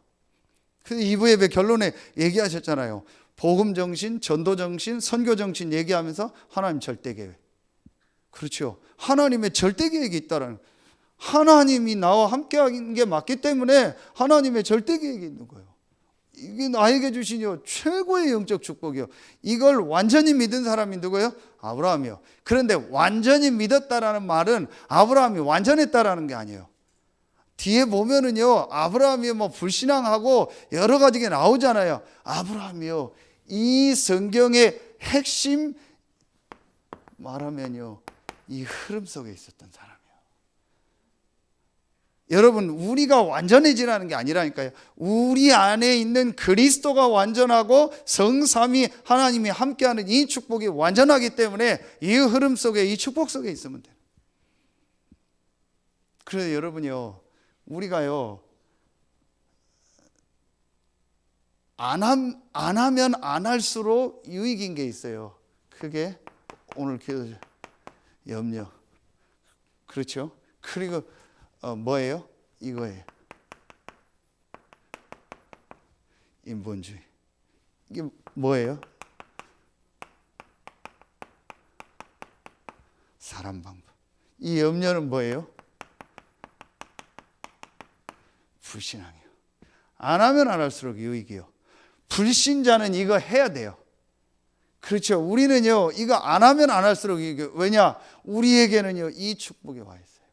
그래서 2부 예배 결론에 얘기하셨잖아요. 복음 정신, 전도 정신, 선교 정신 얘기하면서 하나님 절대 계획. 그렇죠. 하나님의 절대 계획이 있다라는, 하나님이 나와 함께 하는 게 맞기 때문에 하나님의 절대 계획이 있는 거예요. 이게 나에게 주신 최고의 영적 축복이요. 이걸 완전히 믿은 사람이 누구예요? 아브라함이요. 그런데 완전히 믿었다라는 말은 아브라함이 완전했다라는 게 아니에요. 뒤에 보면은요, 아브라함이 불신앙하고 여러 가지가 나오잖아요. 아브라함이요, 이 성경의 핵심 말하면요, 이 흐름 속에 있었던 사람이에요. 여러분, 우리가 완전해지라는 게 아니라니까요. 우리 안에 있는 그리스도가 완전하고 성삼위 하나님이 함께하는 이 축복이 완전하기 때문에 이 흐름 속에, 이 축복 속에 있으면 돼요. 그래서 여러분요, 우리가요 안 하면 안 할수록 유익인 게 있어요. 그게 오늘 기도 염려. 그렇죠? 그리고 뭐예요? 이거예요. 인본주의. 이게 뭐예요? 사람 방법. 이 염려는 뭐예요? 불신앙이요. 안 하면 안 할수록 유익이요. 불신자는 이거 해야 돼요. 그렇죠. 우리는요, 이거 안 하면 안 할수록 유익이요. 왜냐? 우리에게는요, 이 축복이 와 있어요.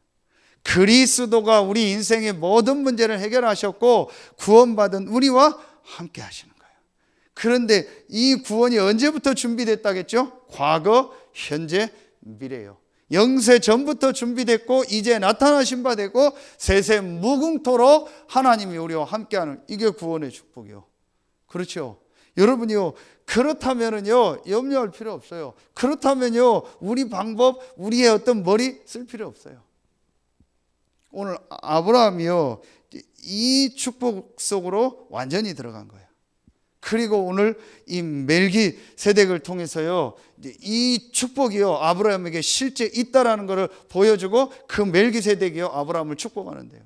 그리스도가 우리 인생의 모든 문제를 해결하셨고 구원받은 우리와 함께 하시는 거예요. 그런데 이 구원이 언제부터 준비됐다겠죠? 과거, 현재, 미래요. 영세 전부터 준비됐고 이제 나타나신 바 되고 세세 무궁토록 하나님이 우리와 함께하는, 이게 구원의 축복이요. 그렇죠. 여러분이요, 그렇다면은요 염려할 필요 없어요. 그렇다면요 우리 방법, 우리의 어떤 머리 쓸 필요 없어요. 오늘 아브라함이요 이 축복 속으로 완전히 들어간 거예요. 그리고 오늘 이 멜기세덱을 통해서요 이 축복이요 아브라함에게 실제 있다라는 것을 보여주고 그 멜기세덱이요 아브라함을 축복하는데요.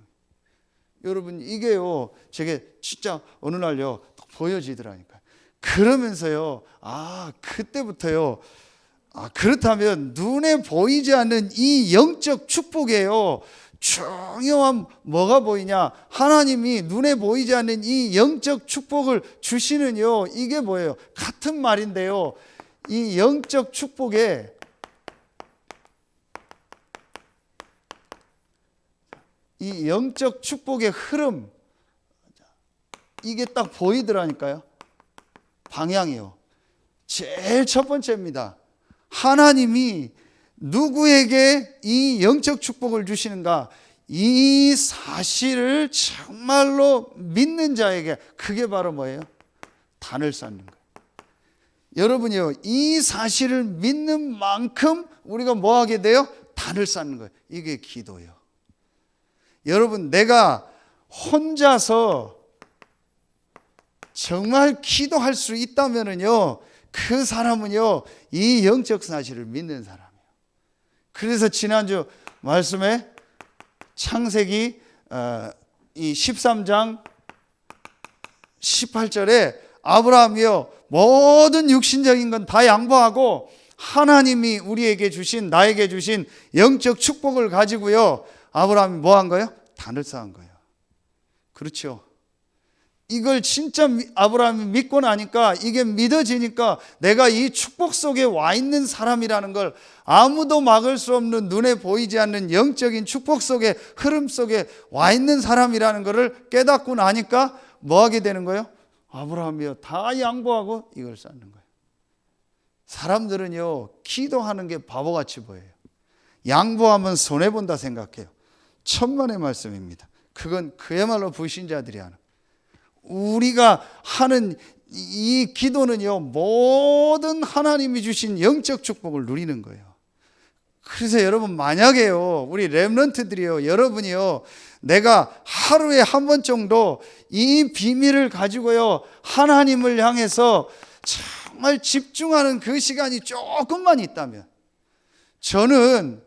여러분, 이게요 제게 진짜 어느 날요 보여지더라니까요. 그러면서요, 그때부터요, 그렇다면 눈에 보이지 않는 이 영적 축복이에요. 중요한 뭐가 보이냐? 하나님이 눈에 보이지 않는 이 영적 축복을 주시는요, 이게 뭐예요? 같은 말인데요, 이 영적 축복에 이 영적 축복의 흐름, 이게 딱 보이더라니까요. 방향이요. 제일 첫 번째입니다. 하나님이 누구에게 이 영적 축복을 주시는가? 이 사실을 정말로 믿는 자에게, 그게 바로 뭐예요? 단을 쌓는 거예요. 여러분이요, 이 사실을 믿는 만큼 우리가 뭐 하게 돼요? 단을 쌓는 거예요. 이게 기도예요. 여러분, 내가 혼자서 정말 기도할 수 있다면은요, 그 사람은요, 이 영적 사실을 믿는 사람이에요. 그래서 지난주 말씀에 창세기 이 13장 18절에 아브라함이요, 모든 육신적인 건 다 양보하고 하나님이 우리에게 주신, 나에게 주신 영적 축복을 가지고요, 아브라함이 뭐 한 거예요? 단을 쌓은 거예요. 그렇죠. 이걸 진짜 아브라함이 믿고 나니까, 이게 믿어지니까 내가 이 축복 속에 와 있는 사람이라는 걸, 아무도 막을 수 없는 눈에 보이지 않는 영적인 축복 속에, 흐름 속에 와 있는 사람이라는 것을 깨닫고 나니까 뭐 하게 되는 거예요? 아브라함이요, 다 양보하고 이걸 쌓는 거예요. 사람들은요 기도하는 게 바보같이 보여요. 양보하면 손해본다 생각해요. 천만의 말씀입니다. 그건 그야말로 불신자들이 하는, 우리가 하는 이 기도는요 모든 하나님이 주신 영적 축복을 누리는 거예요. 그래서 여러분, 만약에요 우리 렘넌트들이요, 여러분이요 내가 하루에 한 번 정도 이 비밀을 가지고요 하나님을 향해서 정말 집중하는 그 시간이 조금만 있다면, 저는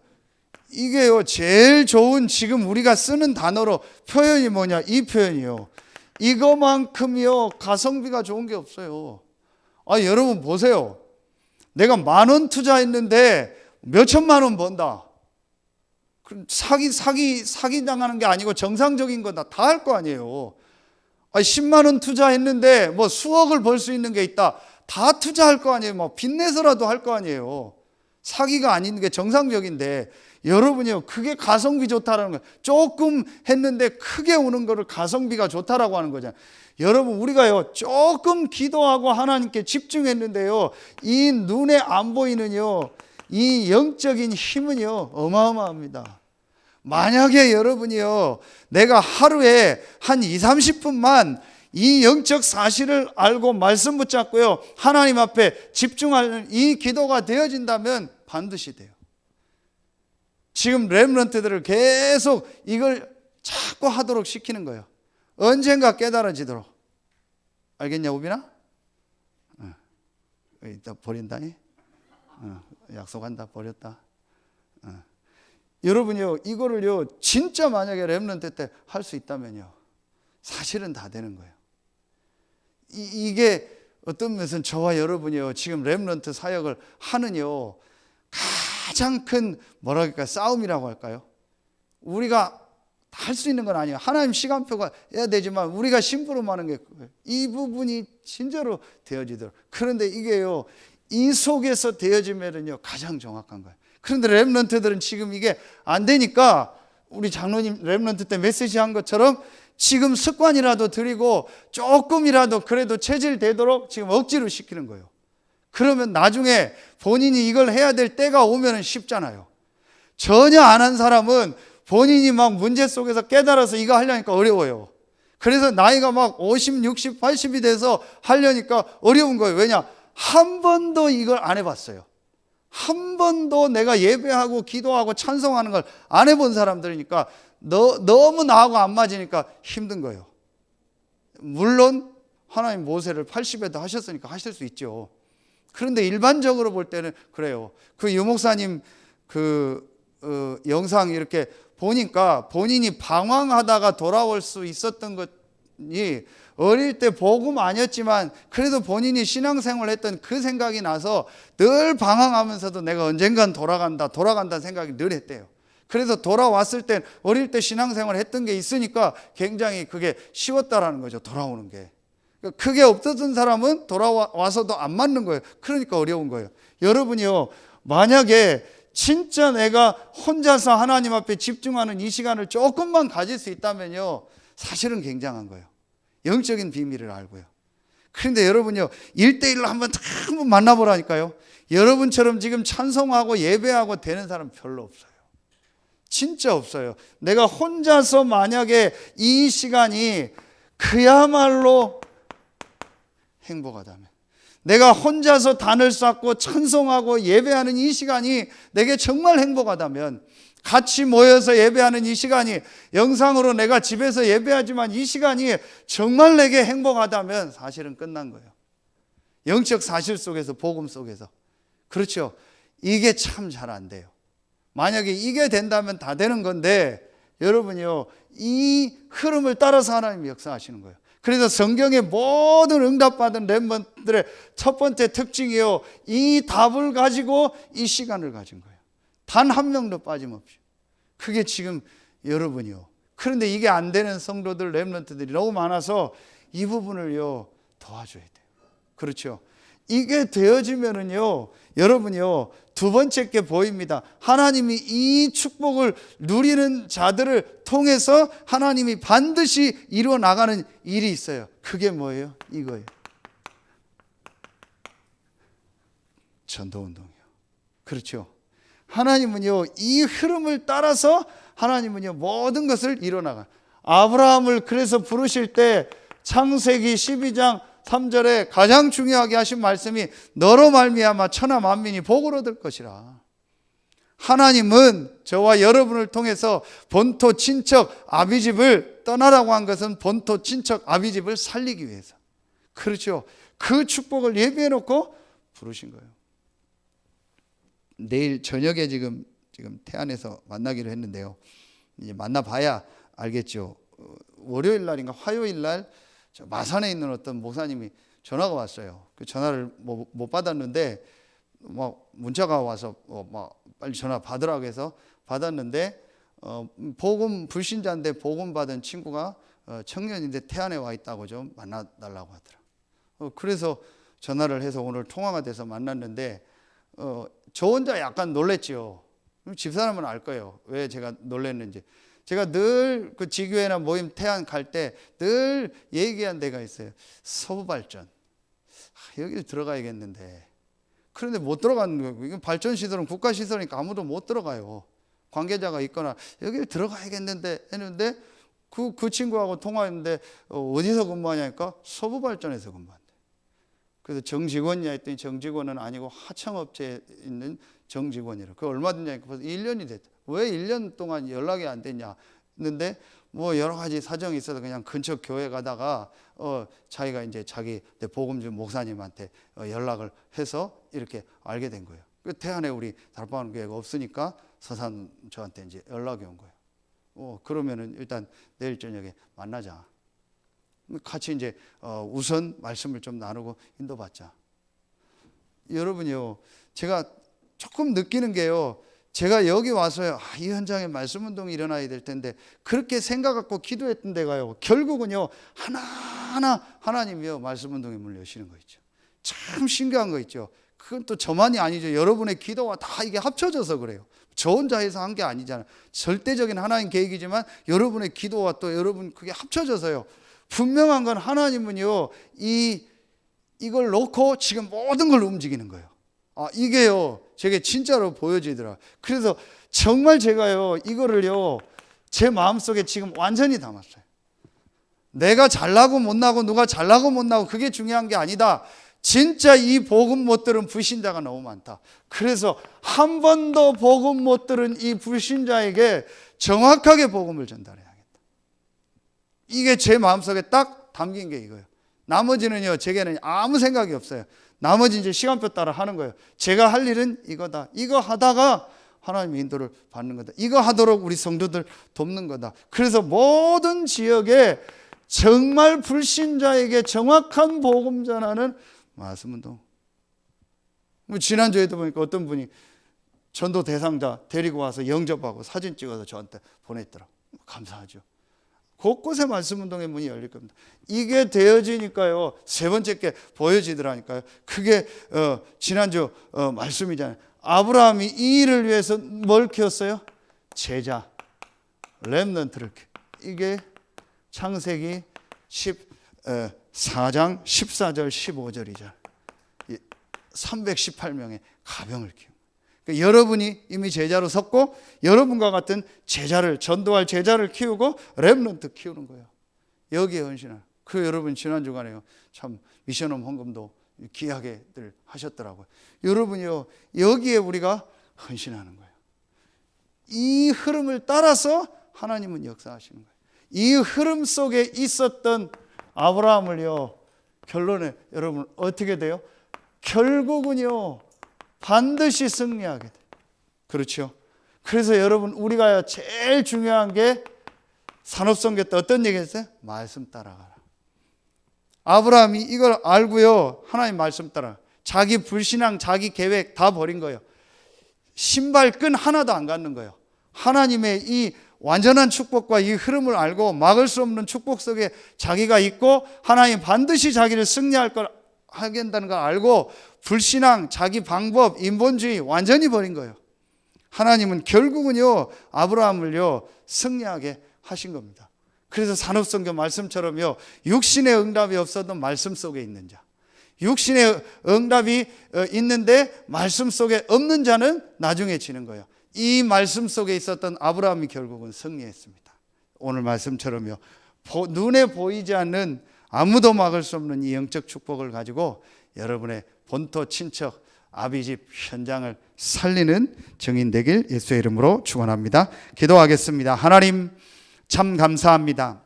이게요 제일 좋은, 지금 우리가 쓰는 단어로 표현이 뭐냐, 이 표현이요, 이거만큼이요 가성비가 좋은 게 없어요. 여러분 보세요. 내가 10,000원 투자했는데 몇천만 원 번다. 사기 당하는 게 아니고 정상적인 거다. 다 할 거 아니에요. 10만 원 투자했는데 뭐 수억을 벌 수 있는 게 있다. 다 투자할 거 아니에요. 뭐 빚내서라도 할 거 아니에요. 사기가 아닌 게 정상적인데, 여러분이요 그게 가성비 좋다라는 거예요. 조금 했는데 크게 오는 거를 가성비가 좋다라고 하는 거잖아요. 여러분, 우리가요 조금 기도하고 하나님께 집중했는데요, 이 눈에 안 보이는요 이 영적인 힘은요 어마어마합니다. 만약에 여러분이요, 내가 하루에 한 2, 30분만 이 영적 사실을 알고 말씀 붙잡고요, 하나님 앞에 집중하는 이 기도가 되어진다면 반드시 돼요. 지금 렘넌트들을 계속 이걸 자꾸 하도록 시키는 거예요. 언젠가 깨달아지도록. 알겠냐, 우빈아? 이따 버린다. 약속한다. 버렸다. 여러분요, 이거를요, 진짜 만약에 렘넌트 때 할 수 있다면요, 사실은 다 되는 거예요. 이게 어떤 면에서는 저와 여러분이요, 지금 렘넌트 사역을 하는요, 가장 큰 뭐랄까 싸움이라고 할까요? 우리가 할 수 있는 건 아니에요. 하나님 시간표가 해야 되지만 우리가 심부름하는 게 이 부분이 진짜로 되어지도록. 그런데 이게요, 이 속에서 되어지면은요 가장 정확한 거예요. 그런데 렘넌트들은 지금 이게 안 되니까 우리 장로님 렘넌트 때 메시지 한 것처럼 지금 습관이라도 들이고 조금이라도 그래도 체질되도록 지금 억지로 시키는 거예요. 그러면 나중에 본인이 이걸 해야 될 때가 오면 쉽잖아요. 전혀 안 한 사람은 본인이 막 문제 속에서 깨달아서 이거 하려니까 어려워요. 그래서 나이가 막 50, 60, 80이 돼서 하려니까 어려운 거예요. 왜냐? 한 번도 이걸 안 해봤어요. 한 번도 내가 예배하고 기도하고 찬송하는 걸 안 해본 사람들이니까 너무 나하고 안 맞으니까 힘든 거예요. 물론 하나님 모세를 80에도 하셨으니까 하실 수 있죠. 그런데 일반적으로 볼 때는 그래요. 그 유목사님 영상 이렇게 보니까 본인이 방황하다가 돌아올 수 있었던 것이 어릴 때 복음 아니었지만 그래도 본인이 신앙생활을 했던 그 생각이 나서 늘 방황하면서도 내가 언젠간 돌아간다는 생각이 늘 했대요. 그래서 돌아왔을 땐 어릴 때 신앙생활을 했던 게 있으니까 굉장히 그게 쉬웠다라는 거죠. 돌아오는 게. 그게 없었던 사람은 돌아와서도 안 맞는 거예요. 그러니까 어려운 거예요. 여러분이요, 만약에 진짜 내가 혼자서 하나님 앞에 집중하는 이 시간을 조금만 가질 수 있다면요, 사실은 굉장한 거예요. 영적인 비밀을 알고요. 그런데 여러분요, 1대1로 한번 만나보라니까요. 여러분처럼 지금 찬송하고 예배하고 되는 사람 별로 없어요. 진짜 없어요. 내가 혼자서 만약에 이 시간이 그야말로 행복하다면, 내가 혼자서 단을 쌓고 찬송하고 예배하는 이 시간이 내게 정말 행복하다면, 같이 모여서 예배하는 이 시간이, 영상으로 내가 집에서 예배하지만 이 시간이 정말 내게 행복하다면 사실은 끝난 거예요. 영적 사실 속에서, 복음 속에서. 그렇죠. 이게 참 잘 안 돼요. 만약에 이게 된다면 다 되는 건데, 여러분이요, 이 흐름을 따라서 하나님이 역사하시는 거예요. 그래서 성경의 모든 응답받은 렘넌트들의 첫 번째 특징이요, 이 답을 가지고 이 시간을 가진 거예요. 단 한 명도 빠짐없이. 그게 지금 여러분이요. 그런데 이게 안 되는 성도들, 렘넌트들이 너무 많아서 이 부분을요, 도와줘야 돼요. 그렇죠. 이게 되어지면은요, 여러분이요, 두 번째 게 보입니다. 하나님이 이 축복을 누리는 자들을 통해서 하나님이 반드시 이루어 나가는 일이 있어요. 그게 뭐예요? 이거예요. 전도운동이요. 그렇죠. 하나님은요, 이 흐름을 따라서 하나님은요, 모든 것을 이루어 나가요. 아브라함을 그래서 부르실 때 창세기 12장 3절에 가장 중요하게 하신 말씀이 너로 말미암아 천하 만민이 복을 얻을 것이라. 하나님은 저와 여러분을 통해서 본토 친척 아비집을 떠나라고 한 것은 본토 친척 아비집을 살리기 위해서. 그렇죠. 그 축복을 예비해 놓고 부르신 거예요. 내일 저녁에 지금 태안에서 만나기로 했는데요. 이제 만나봐야 알겠죠. 월요일 날인가 화요일 날 마산에 있는 어떤 목사님이 전화가 왔어요. 그 전화를 못 받았는데 막 문자가 와서 막 빨리 전화 받으라고 해서 받았는데 복음 불신자인데 복음 받은 친구가 청년인데 태안에 와 있다고 좀 만나달라고 하더라. 그래서 전화를 해서 오늘 통화가 돼서 만났는데 저 혼자 약간 놀랬죠. 집사람은 알 거예요. 왜 제가 놀랬는지. 제가 늘 그 지교회나 모임 태안 갈 때 늘 얘기한 데가 있어요. 서부발전. 여기 들어가야겠는데. 그런데 못 들어가는 거예요. 이건 발전시설은 국가시설이니까 아무도 못 들어가요. 관계자가 있거나 여기 들어가야겠는데 했는데 그 친구하고 통화했는데 어디서 근무하냐니까 서부발전에서 근무한대. 그래서 정직원이냐 했더니 정직원은 아니고 하청업체에 있는 정직원이라. 그 얼마 됐냐니까 벌써 1년이 됐다. 왜 1년 동안 연락이 안 됐냐 했는데 뭐 여러 가지 사정이 있어서 그냥 근처 교회 가다가 자기가 이제 자기 복음주 목사님한테 연락을 해서 이렇게 알게 된 거예요. 그 태안에 우리 다락방 교회가 없으니까 서산 저한테 이제 연락이 온 거예요. 그러면은 일단 내일 저녁에 만나자. 같이 이제 우선 말씀을 좀 나누고 인도받자. 여러분요, 제가 조금 느끼는 게요, 제가 여기 와서요, 이 현장에 말씀 운동이 일어나야 될 텐데 그렇게 생각 갖고 기도했던 데가요, 결국은요 하나하나 하나님이요 말씀 운동에 문을 여시는 거 있죠. 참 신기한 거 있죠. 그건 또 저만이 아니죠. 여러분의 기도와 다 이게 합쳐져서 그래요. 저 혼자 해서 한 게 아니잖아요. 절대적인 하나님 계획이지만 여러분의 기도와 또 여러분 그게 합쳐져서요. 분명한 건 하나님은요 이걸 놓고 지금 모든 걸 움직이는 거예요. 이게요 제게 진짜로 보여지더라. 그래서 정말 제가요 이거를요 제 마음속에 지금 완전히 담았어요. 내가 잘나고 못나고 누가 잘나고 못나고 그게 중요한 게 아니다. 진짜 이 복음 못 들은 불신자가 너무 많다. 그래서 한 번도 복음 못 들은 이 불신자에게 정확하게 복음을 전달해야겠다. 이게 제 마음속에 딱 담긴 게 이거예요. 나머지는요 제게는 아무 생각이 없어요. 나머지 이제 시간표 따라 하는 거예요. 제가 할 일은 이거다. 이거 하다가 하나님의 인도를 받는 거다. 이거 하도록 우리 성도들 돕는 거다. 그래서 모든 지역에 정말 불신자에게 정확한 복음 전하는 말씀운동. 지난주에도 보니까 어떤 분이 전도 대상자 데리고 와서 영접하고 사진 찍어서 저한테 보냈더라. 감사하죠. 곳곳에 말씀운동의 문이 열릴 겁니다. 이게 되어지니까요 세 번째 게 보여지더라니까요. 그게 지난주 말씀이잖아요. 아브라함이 이 일을 위해서 뭘 키웠어요? 제자, 렘넌트를. 이게 창세기 14장 14절 15절이죠. 318명의 가병을 키운. 그러니까 여러분이 이미 제자로 섰고 여러분과 같은 제자를 전도할 제자를 키우고 렘넌트 키우는 거예요. 여기에 헌신하는. 그 여러분 지난 주간에요 참 미션홈 헌금도 귀하게들 하셨더라고요. 여러분이요 여기에 우리가 헌신하는 거예요. 이 흐름을 따라서 하나님은 역사하시는 거예요. 이 흐름 속에 있었던 아브라함을요 결론에 여러분 어떻게 돼요? 결국은요 반드시 승리하게 돼요. 그렇죠? 그래서 여러분 우리가 제일 중요한 게 산업선교 때 어떤 얘기 했어요? 말씀 따라가라. 아브라함이 이걸 알고요 하나님 말씀 따라 자기 불신앙 자기 계획 다 버린 거예요. 신발끈 하나도 안 갖는 거예요. 하나님의 이 완전한 축복과 이 흐름을 알고 막을 수 없는 축복 속에 자기가 있고 하나님 반드시 자기를 승리할 걸 하겠다는 걸 알고 불신앙, 자기 방법, 인본주의 완전히 버린 거예요. 하나님은 결국은요 아브라함을요 승리하게 하신 겁니다. 그래서 산업선교 말씀처럼요 육신의 응답이 없어도 말씀 속에 있는 자, 육신의 응답이 있는데 말씀 속에 없는 자는 나중에 지는 거예요. 이 말씀 속에 있었던 아브라함이 결국은 승리했습니다. 오늘 말씀처럼요 눈에 보이지 않는 아무도 막을 수 없는 이 영적 축복을 가지고 여러분의 본토 친척 아비집 현장을 살리는 증인 되길 예수의 이름으로 축원합니다. 기도하겠습니다. 하나님 참 감사합니다.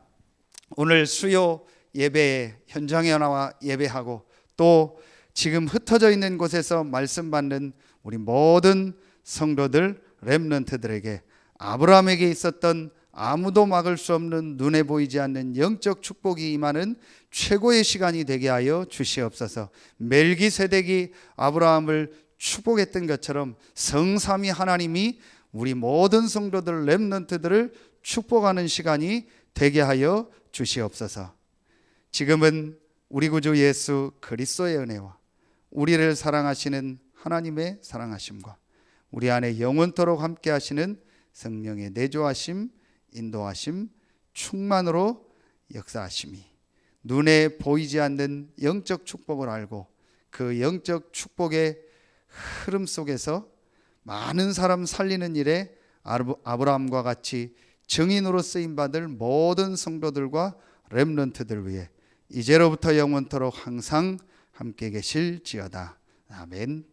오늘 수요 예배에 현장에 나와 예배하고 또 지금 흩어져 있는 곳에서 말씀 받는 우리 모든 성도들 렘넌트들에게 아브라함에게 있었던 아무도 막을 수 없는 눈에 보이지 않는 영적 축복이 임하는 최고의 시간이 되게 하여 주시옵소서. 멜기세덱이 아브라함을 축복했던 것처럼 성삼위 하나님이 우리 모든 성도들 렘넌트들을 축복하는 시간이 되게 하여 주시옵소서. 지금은 우리 구주 예수 그리스도의 은혜와 우리를 사랑하시는 하나님의 사랑하심과 우리 안에 영원토록 함께 하시는 성령의 내조하심, 인도하심, 충만으로 역사하심이 눈에 보이지 않는 영적 축복을 알고 그 영적 축복의 흐름 속에서 많은 사람 살리는 일에 아브라함과 같이 증인으로 쓰임 받을 모든 성도들과 렘넌트들 위해 이제로부터 영원토록 항상 함께 계실지어다. 아멘.